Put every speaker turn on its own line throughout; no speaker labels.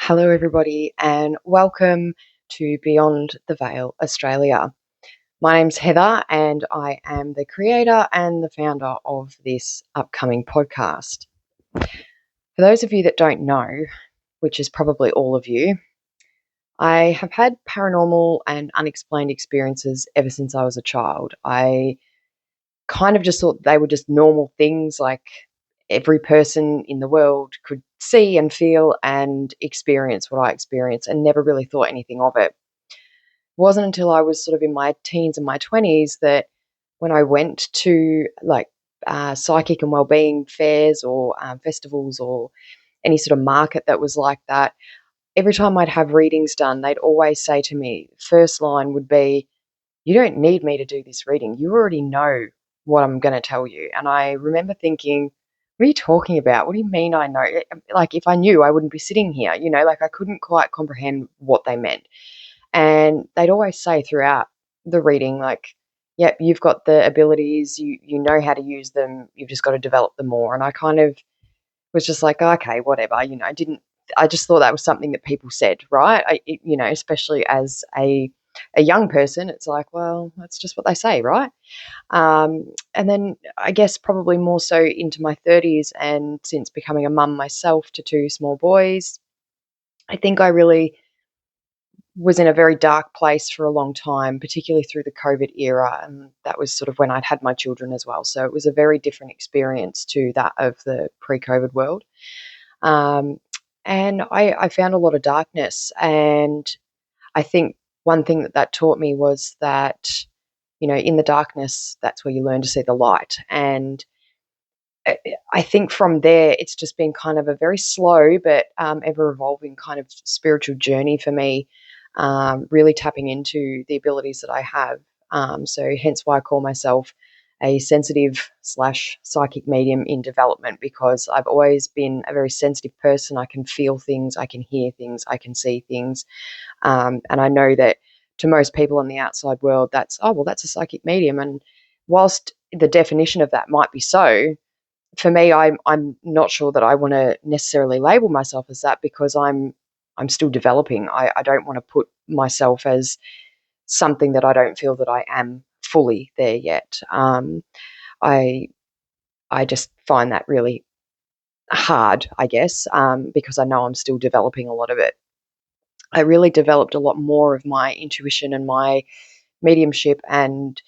Hello, everybody, and welcome to Beyond the Veil Australia. My name's Heather, and I am the creator and the founder of this upcoming podcast. For those of you that don't know, which is probably all of you, I have had paranormal and unexplained experiences ever since I was a child. I kind of just thought they were just normal things like every person in the world could see and feel and experience what I experience, and never really thought anything of it. It wasn't until I was sort of in my teens and my 20s that when I went to psychic and wellbeing fairs or festivals or any sort of market that was like that, every time I'd have readings done, they'd always say to me, first line would be, "You don't need me to do this reading. You already know what I'm going to tell you." And I remember thinking, "What are you talking about? What do you mean I know? Like, if I knew, I wouldn't be sitting here." Like I couldn't quite comprehend what they meant. And they'd always say throughout the reading, like, "Yep, you've got the abilities, you know how to use them, you've just got to develop them more." And I kind of was just like, "Okay, whatever." I just thought that was something that people said, right? Especially as a young person, it's like, well, that's just what they say, right? And then I guess probably more so into my 30s, and since becoming a mum myself to two small boys, I think I really was in a very dark place for a long time, particularly through the COVID era. And that was sort of when I'd had my children as well. So it was a very different experience to that of the pre COVID world. Um, and I found a lot of darkness. And I think one thing that taught me was that, in the darkness, that's where you learn to see the light. And I think from there, it's just been kind of a very slow but ever evolving kind of spiritual journey for me, really tapping into the abilities that I have. So, hence why I call myself a sensitive slash psychic medium in development, because I've always been a very sensitive person. I can feel things, I can hear things, I can see things. And I know that to most people in the outside world, that's a psychic medium. And whilst the definition of that might be so, for me, I'm not sure that I want to necessarily label myself as that, because I'm still developing. I don't want to put myself as something that I don't feel that I am fully there yet. I I just find that really hard, I guess, because I know I'm still developing a lot of it. I really developed a lot more of my intuition and my mediumship and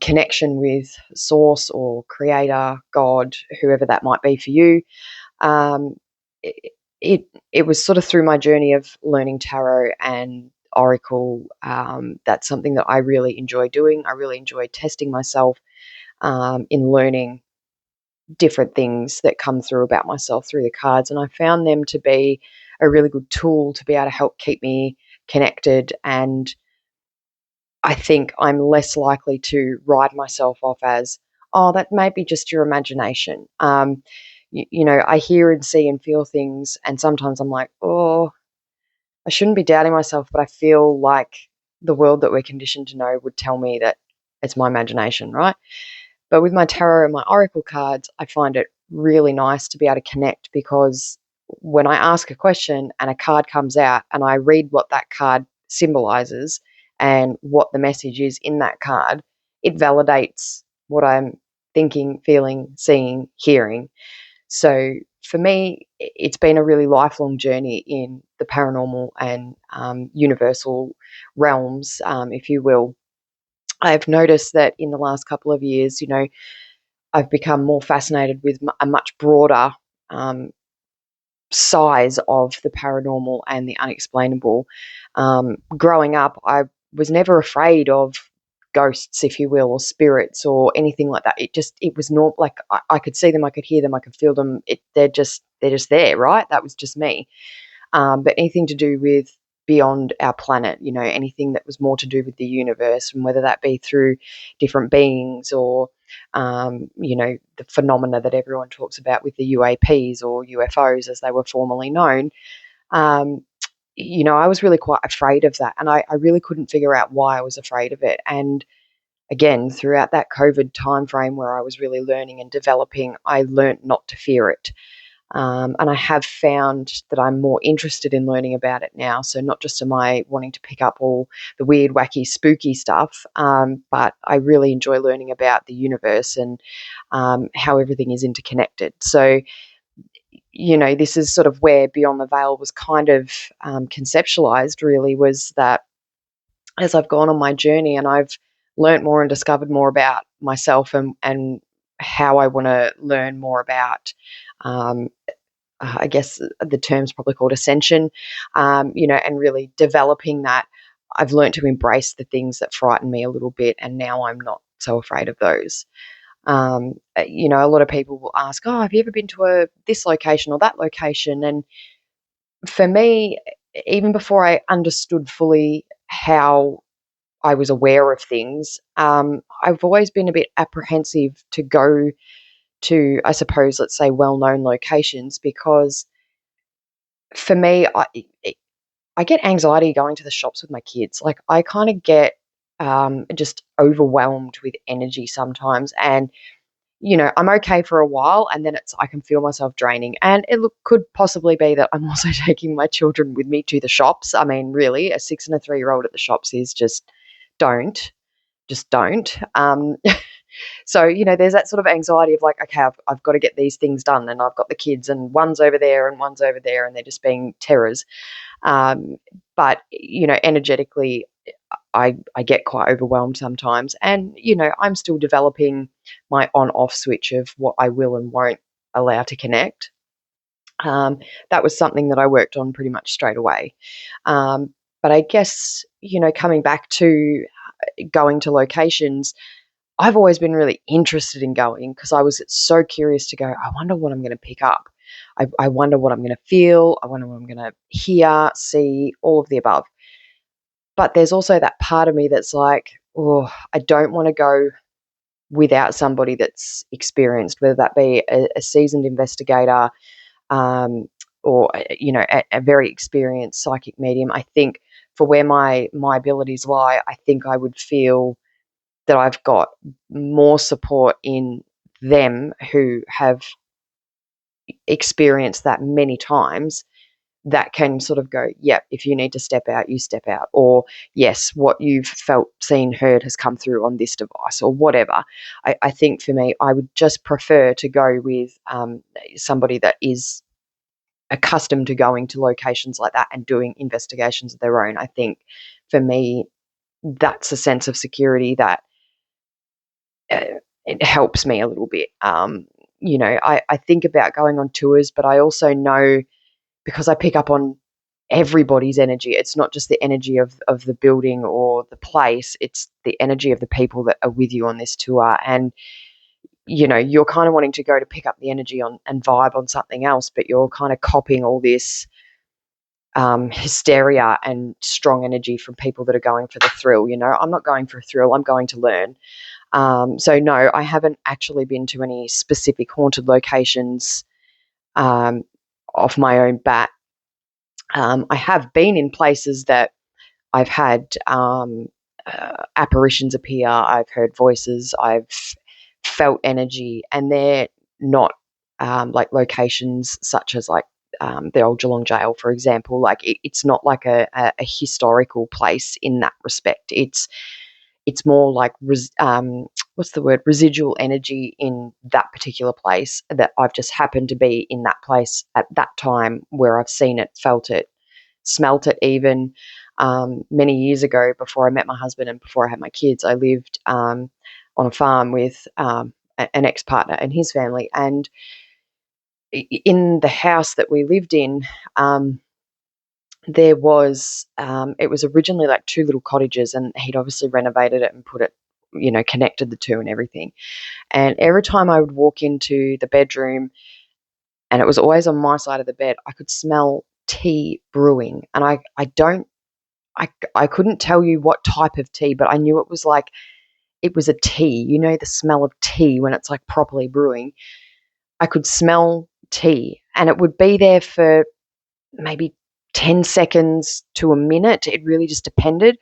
connection with source or creator, God, whoever that might be for you. Um, it, it was sort of through my journey of learning tarot and oracle. That's something that I really enjoy doing. I really enjoy testing myself in learning different things that come through about myself through the cards, and I found them to be a really good tool to be able to help keep me connected. And I think I'm less likely to write myself off as, "Oh, that may be just your imagination." I hear and see and feel things, and sometimes I'm like, "Oh, I shouldn't be doubting myself," but I feel like the world that we're conditioned to know would tell me that it's my imagination, right? But with my tarot and my oracle cards, I find it really nice to be able to connect, because when I ask a question and a card comes out and I read what that card symbolizes and what the message is in that card, it validates what I'm thinking, feeling, seeing, hearing. So for me, it's been a really lifelong journey in the paranormal and universal realms, if you will. I've noticed that in the last couple of years, I've become more fascinated with a much broader um, size of the paranormal and the unexplainable. Growing up, I was never afraid of ghosts, if you will, or spirits or anything like that. It was not like I could see them, I could hear them, I could feel them. They're just there, right? That was just me. But anything to do with beyond our planet, anything that was more to do with the universe, and whether that be through different beings or, the phenomena that everyone talks about with the UAPs or UFOs as they were formerly known. Um, I was really quite afraid of that, and I really couldn't figure out why I was afraid of it. And again, throughout that COVID time frame where I was really learning and developing, I learnt not to fear it. And I have found that I'm more interested in learning about it now. So not just am I wanting to pick up all the weird, wacky, spooky stuff, but I really enjoy learning about the universe and how everything is interconnected. So, this is sort of where Beyond the Veil was kind of conceptualized, really, was that as I've gone on my journey and I've learnt more and discovered more about myself and how I want to learn more about, um, I guess the term's probably called ascension, and really developing that. I've learnt to embrace the things that frighten me a little bit, and now I'm not so afraid of those. A lot of people will ask, "Oh, have you ever been to this location or that location?" And for me, even before I understood fully how I was aware of things, I've always been a bit apprehensive to go to, I suppose, let's say, well-known locations because for me, I get anxiety going to the shops with my kids. Like I kind of get just overwhelmed with energy sometimes, and I'm okay for a while, and then I can feel myself draining. And could possibly be that I'm also taking my children with me to the shops. I mean, really, a 6 and a 3-year-old at the shops is don't, just don't. So, there's that sort of anxiety of like, okay, I've got to get these things done, and I've got the kids, and one's over there and one's over there, and they're just being terrors. But, energetically, I get quite overwhelmed sometimes. And, I'm still developing my on off switch of what I will and won't allow to connect. That was something that I worked on pretty much straight away. But I guess, coming back to going to locations, I've always been really interested in going because I was so curious to go, I wonder what I'm going to pick up. I wonder what I'm going to feel. I wonder what I'm going to hear, see, all of the above. But there's also that part of me that's like, oh, I don't want to go without somebody that's experienced, whether that be a seasoned investigator, or a very experienced psychic medium. I think for where my abilities lie, I think I would feel that I've got more support in them who have experienced that many times, that can sort of go, yeah, if you need to step out, you step out. Or, yes, what you've felt, seen, heard has come through on this device or whatever. I think for me, I would just prefer to go with somebody that is accustomed to going to locations like that and doing investigations of their own. I think for me, that's a sense of security that it helps me a little bit. I think about going on tours, but I also know, because I pick up on everybody's energy. It's not just the energy of the building or the place, it's the energy of the people that are with you on this tour. And, you're kind of wanting to go to pick up the energy on and vibe on something else, but you're kind of copying all this hysteria and strong energy from people that are going for the thrill. I'm not going for a thrill, I'm going to learn. So no, I haven't actually been to any specific haunted locations off my own bat. I have been in places that I've had apparitions appear, I've heard voices, I've felt energy, and they're not like locations such as like the old Geelong jail, for example. Like it's not like a historical place in that respect. It's more like what's the word, residual energy in that particular place, that I've just happened to be in that place at that time where I've seen it, felt it, smelt it even. Many years ago, before I met my husband and before I had my kids, I lived on a farm with an ex-partner and his family. And in the house that we lived in, there was, it was originally like two little cottages, and he'd obviously renovated it and put it, connected the two and everything. And every time I would walk into the bedroom, and it was always on my side of the bed, I could smell tea brewing. And I couldn't tell you what type of tea, but I knew it was like, it was a tea, the smell of tea when it's like properly brewing. I could smell tea, and it would be there for maybe 10 seconds to a minute. It really just depended.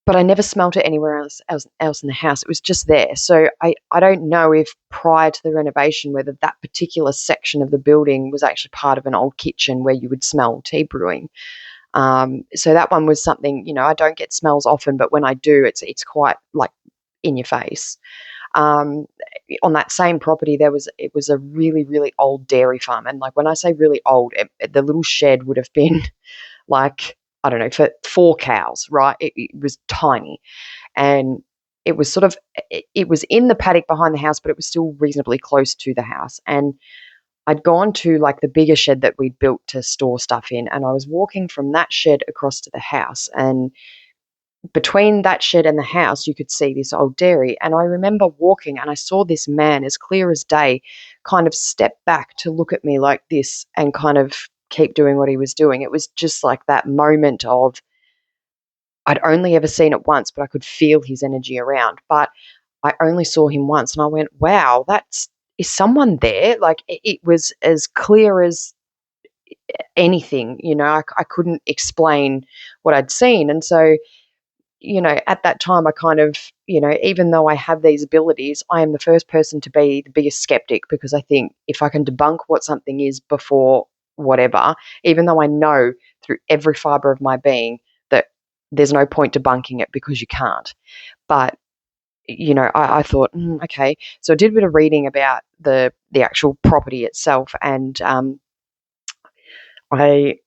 but I never smelt it anywhere else in the house. It was just there. So I don't know if prior to the renovation whether that particular section of the building was actually part of an old kitchen where you would smell tea brewing. So that one was something, I don't get smells often, but when I do, it's quite like in your face. Um, on that same property, it was a really, really old dairy farm, and like when I say really old, the little shed would have been like, I don't know, for 4 cows, right? It was tiny, and it was sort of it was in the paddock behind the house, but it was still reasonably close to the house. And I'd gone to like the bigger shed that we'd built to store stuff in, and I was walking from that shed across to the house, and between that shed and the house, you could see this old dairy. And I remember walking and I saw this man, as clear as day, kind of step back to look at me like this and kind of keep doing what he was doing. It was just like that moment of, I'd only ever seen it once, but I could feel his energy around. But I only saw him once and I went, wow, is someone there? Like it was as clear as anything, I couldn't explain what I'd seen. And so, at that time, I kind of, even though I have these abilities, I am the first person to be the biggest skeptic, because I think if I can debunk what something is before whatever, even though I know through every fiber of my being that there's no point debunking it because you can't. But, I thought, okay. So I did a bit of reading about the actual property itself, and I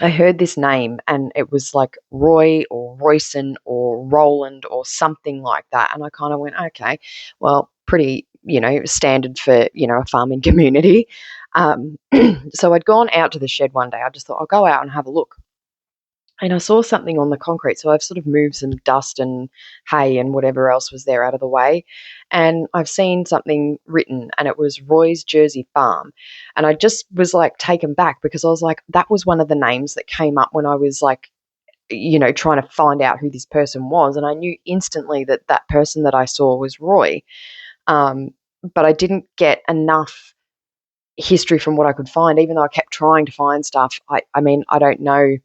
I heard this name and it was like Roy or Royson or Roland or something like that. And I kind of went, okay, well, pretty, standard for, a farming community. Um, so I'd gone out to the shed one day. I just thought, I'll go out and have a look. And I saw something on the concrete. So I've sort of moved some dust and hay and whatever else was there out of the way. And I've seen something written, and it was Roy's Jersey Farm. And I just was like taken back, because I was like, that was one of the names that came up when I was like, trying to find out who this person was. And I knew instantly that that person that I saw was Roy. Um, but I didn't get enough history from what I could find, even though I kept trying to find stuff. I mean, I don't know,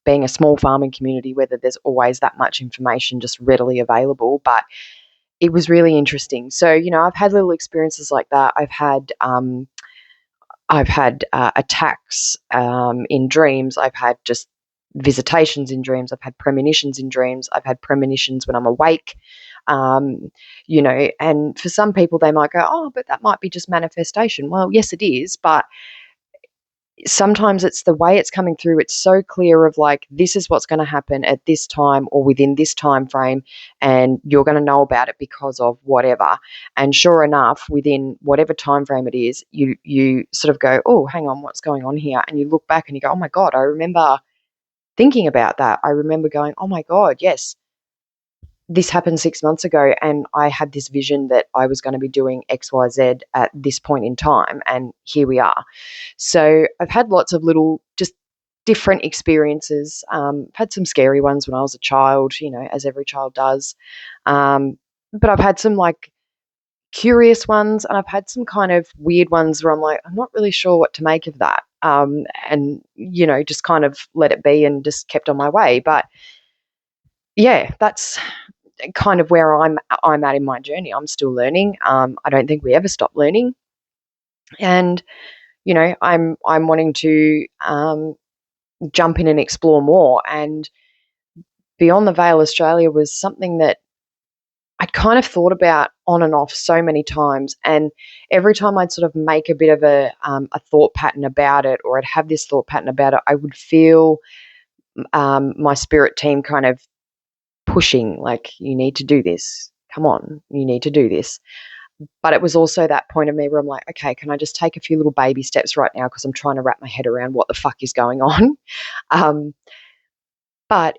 being a small farming community, whether there's always that much information just readily available, but it was really interesting. So, I've had little experiences like that. I've had attacks in dreams. I've had just visitations in dreams. I've had premonitions in dreams. I've had premonitions when I'm awake. Um, and for some people, they might go, oh, but that might be just manifestation. Well, yes, it is, but sometimes it's the way it's coming through. It's so clear of like, this is what's going to happen at this time or within this time frame, and you're going to know about it because of whatever. And sure enough, within whatever time frame it is, you sort of go, oh, hang on, what's going on here? And you look back and you go, oh my God, I remember thinking about that. I remember going, oh my God, yes, this happened 6 months ago, and I had this vision that I was going to be doing XYZ at this point in time, and here we are. So I've had lots of little, just different experiences. I've had some scary ones when I was a child, as every child does. But I've had some like curious ones, and I've had some kind of weird ones where I'm like, I'm not really sure what to make of that. And, just kind of let it be and just kept on my way. But yeah, that's kind of where I'm at in my journey. I'm still learning. I don't think we ever stop learning, and I'm wanting to jump in and explore more. And Beyond the Veil Australia was something that I'd kind of thought about on and off so many times, and every time I'd sort of make a bit of a thought pattern about it, or I'd have this thought pattern about it, I would feel my spirit team kind of pushing, like, you need to do this. Come on, you need to do this. But it was also that point of me where I'm like, okay, can I just take a few little baby steps right now, because I'm trying to wrap my head around what the fuck is going on. Um, but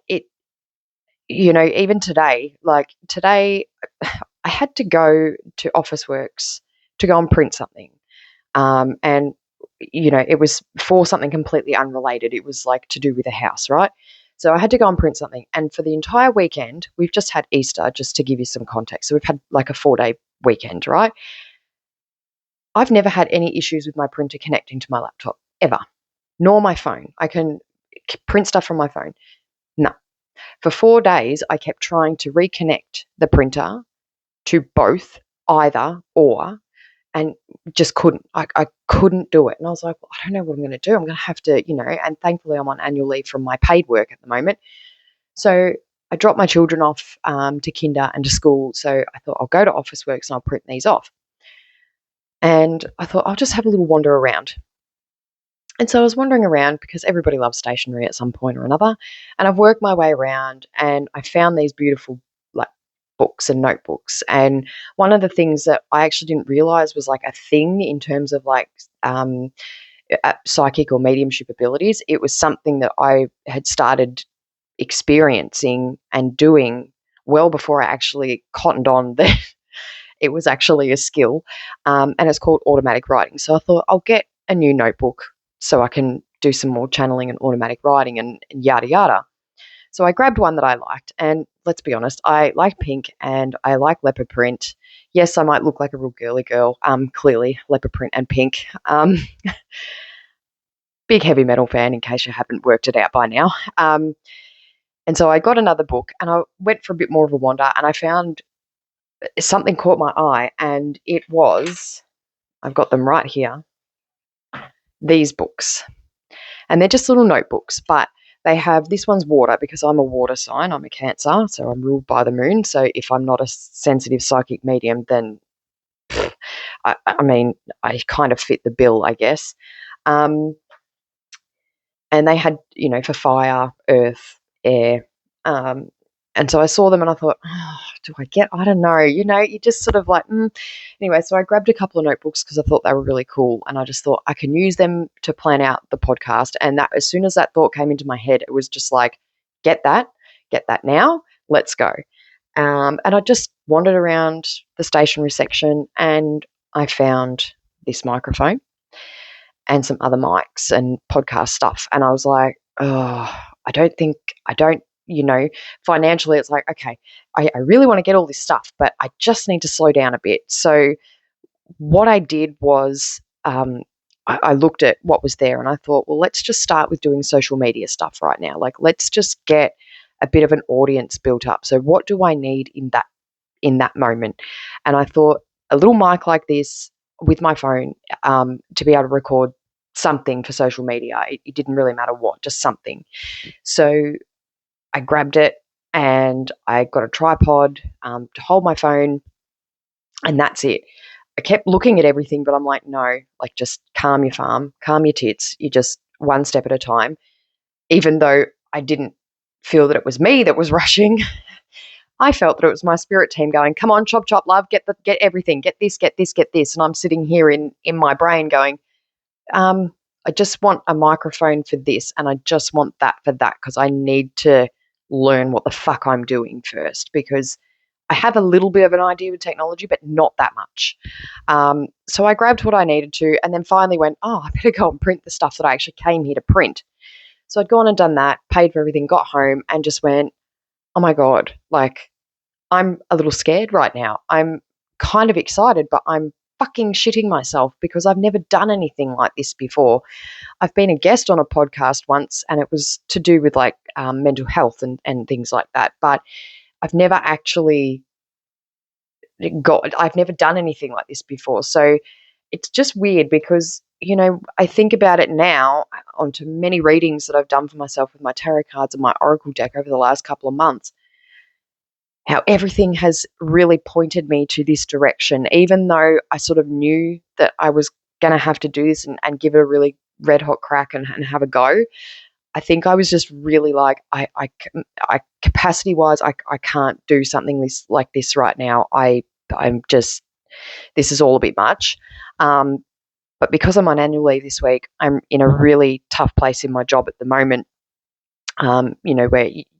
even today, like today, I had to go to Officeworks to go and print something. And it was for something completely unrelated. It was like to do with a house, right? So I had to go and print something. And for the entire weekend, we've just had Easter, just to give you some context. So we've had like a 4-day weekend, right? I've never had any issues with my printer connecting to my laptop, ever, nor my phone. I can print stuff from my phone. No. For 4 days, I kept trying to reconnect the printer to both, either or, and just couldn't. I couldn't do it. And I was like, well, I don't know what I'm going to do. I'm going to have to, and thankfully I'm on annual leave from my paid work at the moment. So I dropped my children off to kinder and to school. So I thought I'll go to Officeworks and I'll print these off. And I thought I'll just have a little wander around. And so I was wandering around because everybody loves stationery at some point or another. And I've worked my way around and I found these beautiful like books and notebooks. And one of the things that I actually didn't realize was like a thing in terms of like psychic or mediumship abilities. It was something that I had started experiencing and doing well before I actually cottoned on that it was actually a skill. And it's called automatic writing. So I thought I'll get a new notebook so I can do some more channeling and automatic writing and yada yada. So I grabbed one that I liked, and let's be honest, I like pink and I like leopard print. Yes, I might look like a real girly girl. Clearly, leopard print and pink. Big heavy metal fan, in case you haven't worked it out by now. And so I got another book, and I went for a bit more of a wander, and I found something caught my eye, and it was, I've got them right here, these books. And they're just little notebooks, but they have, this one's water because I'm a water sign, I'm a Cancer, so I'm ruled by the moon. So if I'm not a sensitive psychic medium, then I mean, I kind of fit the bill, I guess. And they had, for fire, earth, air. And so I saw them and I thought, I don't know, you just sort of like, Anyway, so I grabbed a couple of notebooks because I thought they were really cool. And I just thought I can use them to plan out the podcast. And that, as soon as that thought came into my head, it was just like, get that now, let's go. And I just wandered around the stationery section and I found this microphone and some other mics and podcast stuff. And I was like, I don't, financially, it's like, okay, I really want to get all this stuff, but I just need to slow down a bit. So what I did was I looked at what was there and I thought, well, let's just start with doing social media stuff right now. Like, let's just get a bit of an audience built up. So what do I need in that moment? And I thought a little mic like this with my phone to be able to record something for social media. It didn't really matter what, just something. So I grabbed it and I got a tripod to hold my phone, and that's it. I kept looking at everything, but I'm like, no, like, just calm your farm, calm your tits. You just one step at a time. Even though I didn't feel that it was me that was rushing, I felt that it was my spirit team going, come on, chop, chop, love, get everything, get this, get this, get this. And I'm sitting here in my brain going, I just want a microphone for this, and I just want that for that, because I need to learn what the fuck I'm doing first, because I have a little bit of an idea with technology, but not that much. So I grabbed what I needed to, and then finally went, I better go and print the stuff that I actually came here to print. So I'd gone and done that, paid for everything, got home, and just went, oh my God, like, I'm a little scared right now. I'm kind of excited, but I'm fucking shitting myself because I've never done anything like this before. I've been a guest on a podcast once, and it was to do with like mental health and things like that. But I've never actually I've never done anything like this before. So it's just weird because, I think about it now onto many readings that I've done for myself with my tarot cards and my oracle deck over the last couple of months, how everything has really pointed me to this direction, even though I sort of knew that I was going to have to do this and give it a really red hot crack and have a go. I think I was just really like, I capacity wise, I can't do something like this right now. I'm just, this is all a bit much. But because I'm on annual leave this week, I'm in a really tough place in my job at the moment. Where,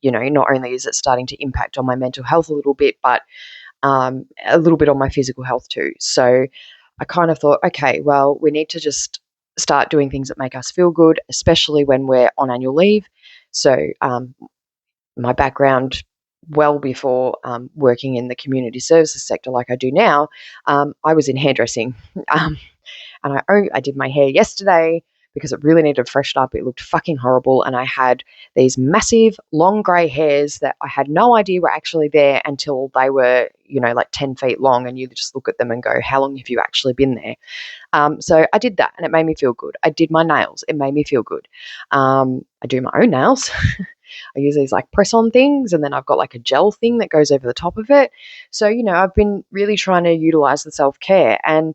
not only is it starting to impact on my mental health a little bit, but a little bit on my physical health too. So I kind of thought, okay, well, we need to just start doing things that make us feel good, especially when we're on annual leave. So my background, well before working in the community services sector like I do now, I was in hairdressing. And I did my hair yesterday, because it really needed freshened up. It looked fucking horrible, and I had these massive long grey hairs that I had no idea were actually there until they were, like 10 feet long, and you just look at them and go, how long have you actually been there? So I did that, and it made me feel good. I did my nails. It made me feel good. I do my own nails. I use these like press-on things, and then I've got like a gel thing that goes over the top of it. So, I've been really trying to utilize the self-care. And,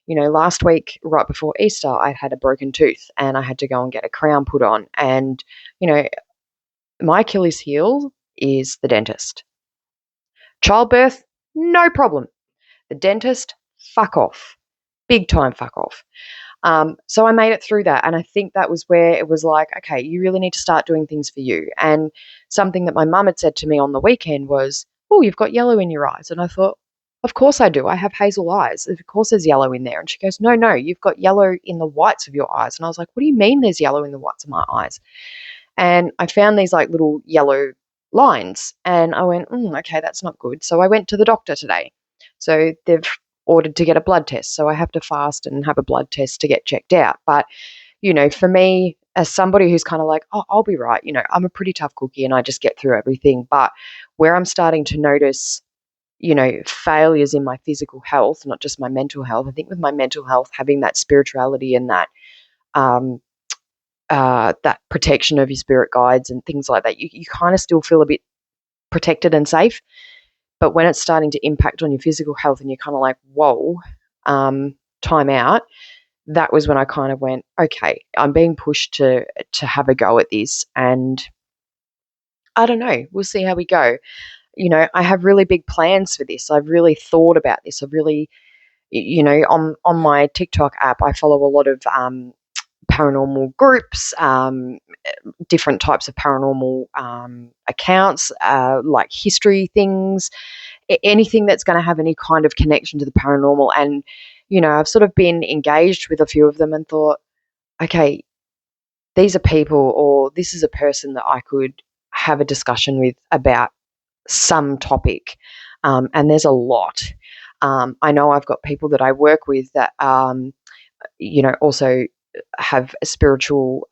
last week, right before Easter, I had a broken tooth and I had to go and get a crown put on. And, my Achilles heel is the dentist. Childbirth, no problem. The dentist, fuck off. Big time fuck off. So I made it through that. And I think that was where it was like, okay, you really need to start doing things for you. And something that my mum had said to me on the weekend was, oh, you've got yellow in your eyes. And I thought, of course I do. I have hazel eyes. Of course there's yellow in there. And she goes, no, you've got yellow in the whites of your eyes. And I was like, what do you mean there's yellow in the whites of my eyes? And I found these like little yellow lines. And I went, okay, that's not good. So I went to the doctor today. So they've ordered to get a blood test. So I have to fast and have a blood test to get checked out. But, for me, as somebody who's kind of like, oh, I'll be right, I'm a pretty tough cookie and I just get through everything. But where I'm starting to notice, failures in my physical health, not just my mental health, I think with my mental health, having that spirituality and that, that protection of your spirit guides and things like that, you kind of still feel a bit protected and safe. But when it's starting to impact on your physical health and you're kind of like, whoa, time out, that was when I kind of went, okay, I'm being pushed to have a go at this. And I don't know, we'll see how we go. I have really big plans for this. I've really thought about this. I've really, on my TikTok app, I follow a lot of paranormal groups, different types of paranormal accounts, like history things, anything that's going to have any kind of connection to the paranormal. And, I've sort of been engaged with a few of them and thought, okay, these are people, or this is a person that I could have a discussion with about some topic. And there's a lot. I know I've got people that I work with that, also have a spiritual,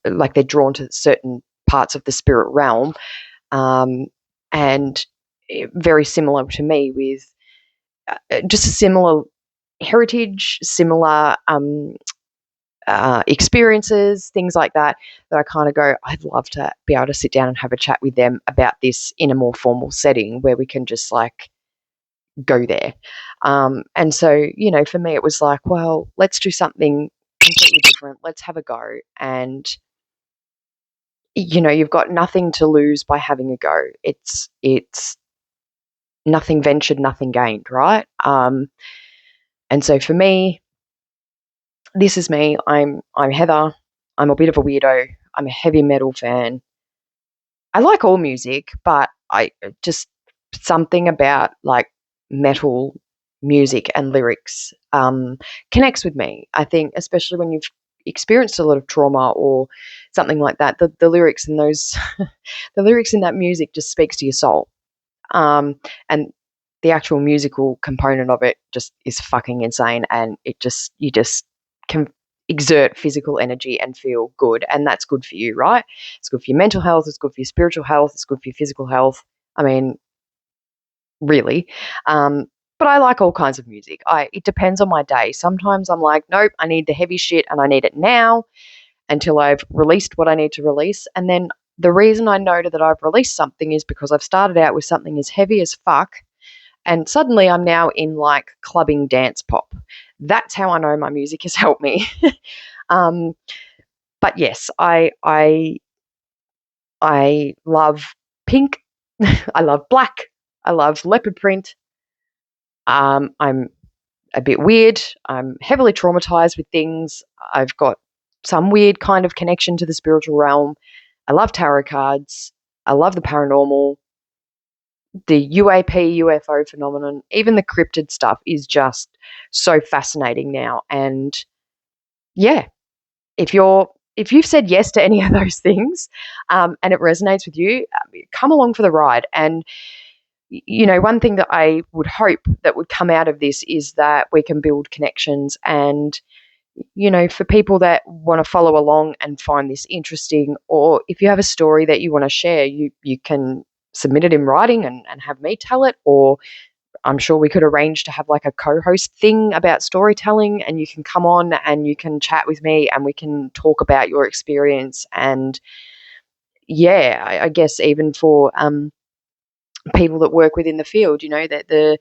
like they're drawn to certain parts of the spirit realm, and very similar to me, with just a similar heritage, similar experiences, things like that, that I kind of go, I'd love to be able to sit down and have a chat with them about this in a more formal setting where we can just like go there. And so, for me, it was like, well, let's do something completely different. Let's have a go. And, you've got nothing to lose by having a go. It's nothing ventured, nothing gained, right? And so for me, this is me. I'm Heather. I'm a bit of a weirdo. I'm a heavy metal fan. I like all music, but I just something about like metal music and lyrics connects with me. I think, especially when you've experienced a lot of trauma or something like that, the lyrics in those, the lyrics in that music just speaks to your soul. And the actual musical component of it just is fucking insane, and you just can exert physical energy and feel good, and that's good for you, right? It's good for your mental health, it's good for your spiritual health, it's good for your physical health. I mean, really. But I like all kinds of music. It depends on my day. Sometimes I'm like, nope, I need the heavy shit and I need it now until I've released what I need to release. And then the reason I know that I've released something is because I've started out with something as heavy as fuck, and suddenly I'm now in like clubbing dance pop. That's how I know my music has helped me. But yes, I love pink. I love black. I love leopard print. I'm a bit weird. I'm heavily traumatized with things. I've got some weird kind of connection to the spiritual realm. I love tarot cards. I love the paranormal. The UAP, UFO phenomenon, even the cryptid stuff is just so fascinating now. And yeah, if you've said yes to any of those things, and it resonates with you, come along for the ride. And one thing that I would hope that would come out of this is that we can build connections and for people that want to follow along and find this interesting, or if you have a story that you want to share, you can submit it in writing and have me tell it, or I'm sure we could arrange to have like a co-host thing about storytelling, and you can come on and you can chat with me and we can talk about your experience. And yeah, I guess even for people that work within the field, that the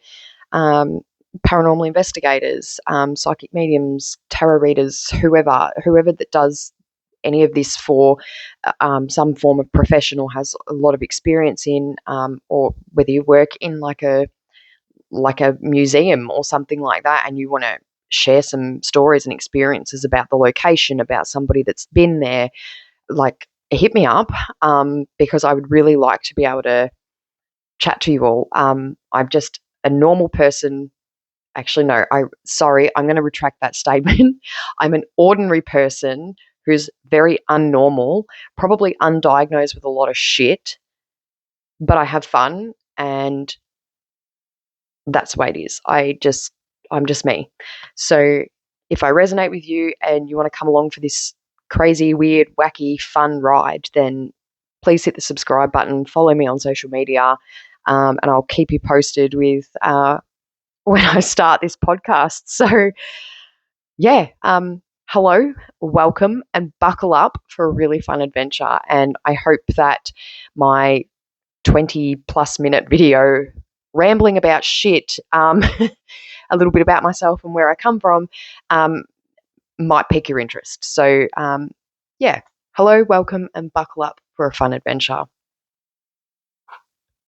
um, paranormal investigators, psychic mediums, tarot readers, whoever that does any of this for some form of profession or has a lot of experience in, or whether you work in like a museum or something like that, and you want to share some stories and experiences about the location, about somebody that's been there, like hit me up, because I would really like to be able to chat to you all. I'm just a normal person. Actually, no, I'm going to retract that statement. I'm an ordinary person who's very unnormal, probably undiagnosed with a lot of shit, but I have fun, and that's the way it is. I'm just me. So if I resonate with you and you want to come along for this crazy, weird, wacky, fun ride, then please hit the subscribe button, follow me on social media, and I'll keep you posted with when I start this podcast. So yeah, hello, welcome, and buckle up for a really fun adventure. And I hope that my 20 plus minute video rambling about shit, a little bit about myself and where I come from, um, might pique your interest. So, yeah, hello, welcome, and buckle up for a fun adventure.